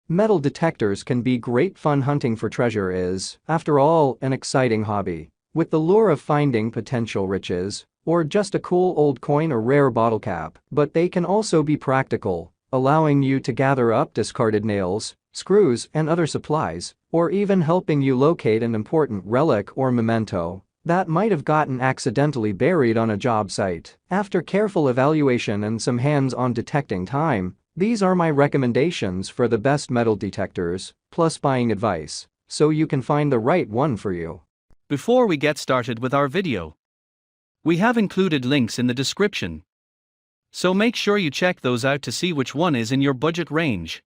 Metal detectors can be great fun. Hunting for treasure is, after all, an exciting hobby. With the lure of finding potential riches, or just a cool old coin or rare bottle cap, but they can also be practical, allowing you to gather up discarded nails, screws, and other supplies, or even helping you locate an important relic or memento that might have gotten accidentally buried on a job site. After careful evaluation and some hands-on detecting time, these are my recommendations for the best metal detectors, plus buying advice, so you can find the right one for you. Before we get started with our video, we have included links in the description, so make sure you check those out to see which one is in your budget range.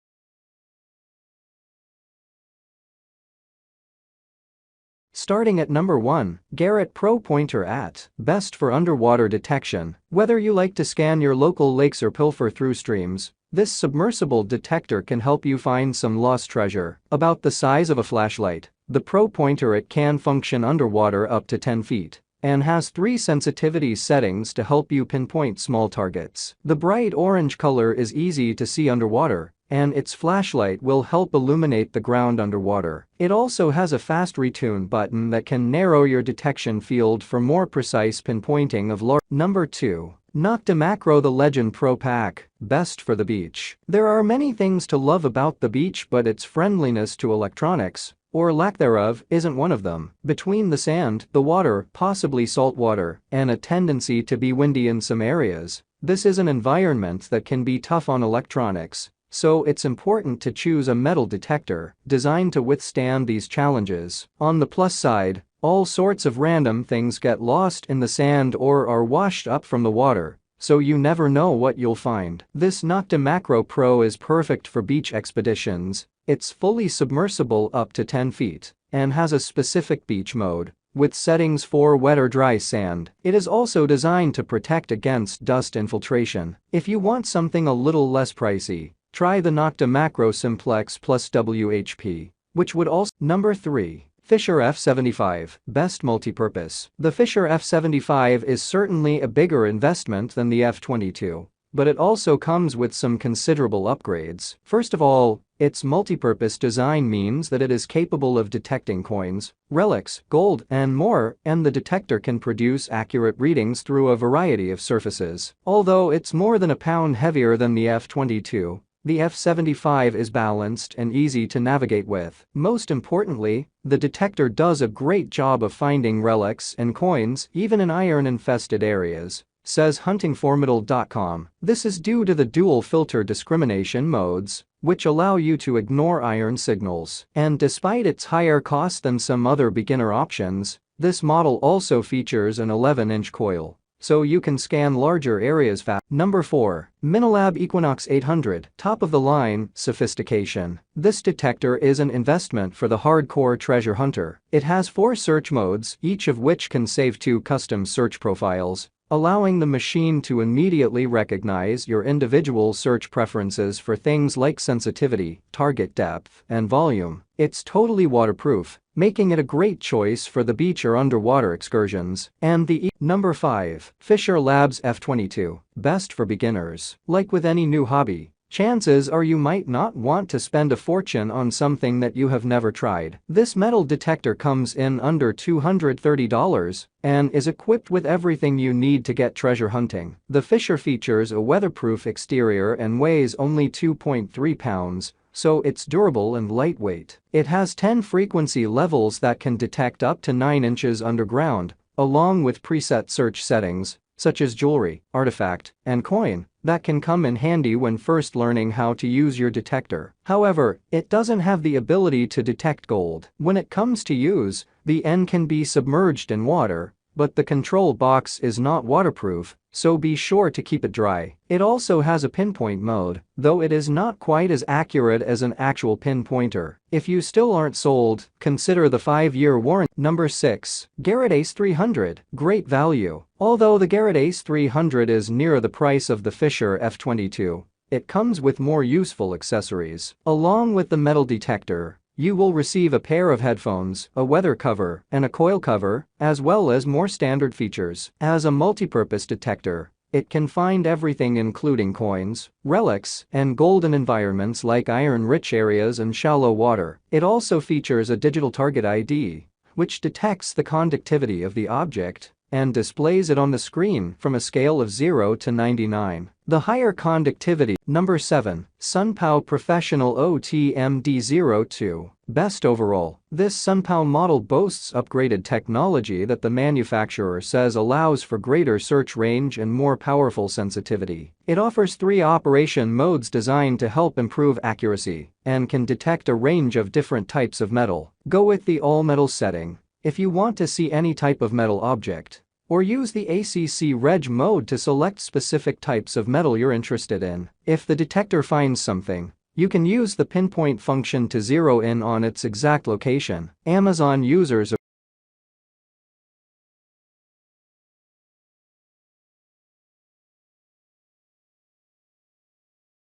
Starting at number 1, Garrett Pro-Pointer AT, best for underwater detection. Whether you like to scan your local lakes or pilfer through streams, this submersible detector can help you find some lost treasure. About the size of a flashlight, the Pro-Pointer AT can function underwater up to 10 feet and has 3 sensitivity settings to help you pinpoint small targets. The bright orange color is easy to see underwater, and its flashlight will help illuminate the ground underwater. It also has a fast retune button that can narrow your detection field for more precise pinpointing of large. Number 2. NOKTA MAKRO The Legend Pro Pack, best for the beach. There are many things to love about the beach, but its friendliness to electronics, or lack thereof, isn't one of them. Between the sand, the water, possibly salt water, and a tendency to be windy in some areas, this is an environment that can be tough on electronics. So it's important to choose a metal detector designed to withstand these challenges. On the plus side, all sorts of random things get lost in the sand or are washed up from the water, so you never know what you'll find. This NOKTA MAKRO Pro is perfect for beach expeditions. It's fully submersible up to 10 feet and has a specific beach mode with settings for wet or dry sand. It is also designed to protect against dust infiltration. If you want something a little less pricey, try the NOKTA MAKRO Simplex Plus WHP, which would also. Number 3. Fisher F75, best multipurpose. The Fisher F75 is certainly a bigger investment than the F22, but it also comes with some considerable upgrades. First of all, its multipurpose design means that it is capable of detecting coins, relics, gold, and more, and the detector can produce accurate readings through a variety of surfaces. Although it's more than a pound heavier than the F22, the F75 is balanced and easy to navigate with. Most importantly, the detector does a great job of finding relics and coins even in iron-infested areas, says huntingformidal.com. This is due to the dual filter discrimination modes, which allow you to ignore iron signals. And despite its higher cost than some other beginner options, this model also features an 11-inch coil, so you can scan larger areas fast. Number 4. Minelab Equinox 800, top-of-the-line sophistication. This detector is an investment for the hardcore treasure hunter. It has 4 search modes, each of which can save 2 custom search profiles, allowing the machine to immediately recognize your individual search preferences for things like sensitivity, target depth, and volume. It's totally waterproof, making it a great choice for the beach or underwater excursions. And the Number 5. Fisher Labs F22, best for beginners. Like with any new hobby, chances are you might not want to spend a fortune on something that you have never tried. This metal detector comes in under $230 and is equipped with everything you need to get treasure hunting. The Fisher features a weatherproof exterior and weighs only 2.3 pounds, so it's durable and lightweight. It has 10 frequency levels that can detect up to 9 inches underground, along with preset search settings, such as jewelry, artifact, and coin, that can come in handy when first learning how to use your detector. However, it doesn't have the ability to detect gold. When it comes to use, the N can be submerged in water, but the control box is not waterproof, so be sure to keep it dry. It also has a pinpoint mode, though it is not quite as accurate as an actual pinpointer. If you still aren't sold, consider the 5-year warranty. Number 6. Garrett Ace 300, great value. Although the Garrett Ace 300 is near the price of the Fisher F22, it comes with more useful accessories. Along with the metal detector, you will receive a pair of headphones, a weather cover, and a coil cover, as well as more standard features. As a multipurpose detector, It can find everything including coins, relics, and gold in environments like iron-rich areas and shallow water. It also features a digital target ID, which detects the conductivity of the object and displays it on the screen from a scale of 0 to 99. The higher conductivity. Number 7. SUNPOW Professional OTMD02. Best overall. This SUNPOW model boasts upgraded technology that the manufacturer says allows for greater search range and more powerful sensitivity. It offers 3 operation modes designed to help improve accuracy and can detect a range of different types of metal. Go with the all-metal setting if you want to see any type of metal object, or use the ACC Reg mode to select specific types of metal you're interested in. If the detector finds something, you can use the pinpoint function to zero in on its exact location. Amazon users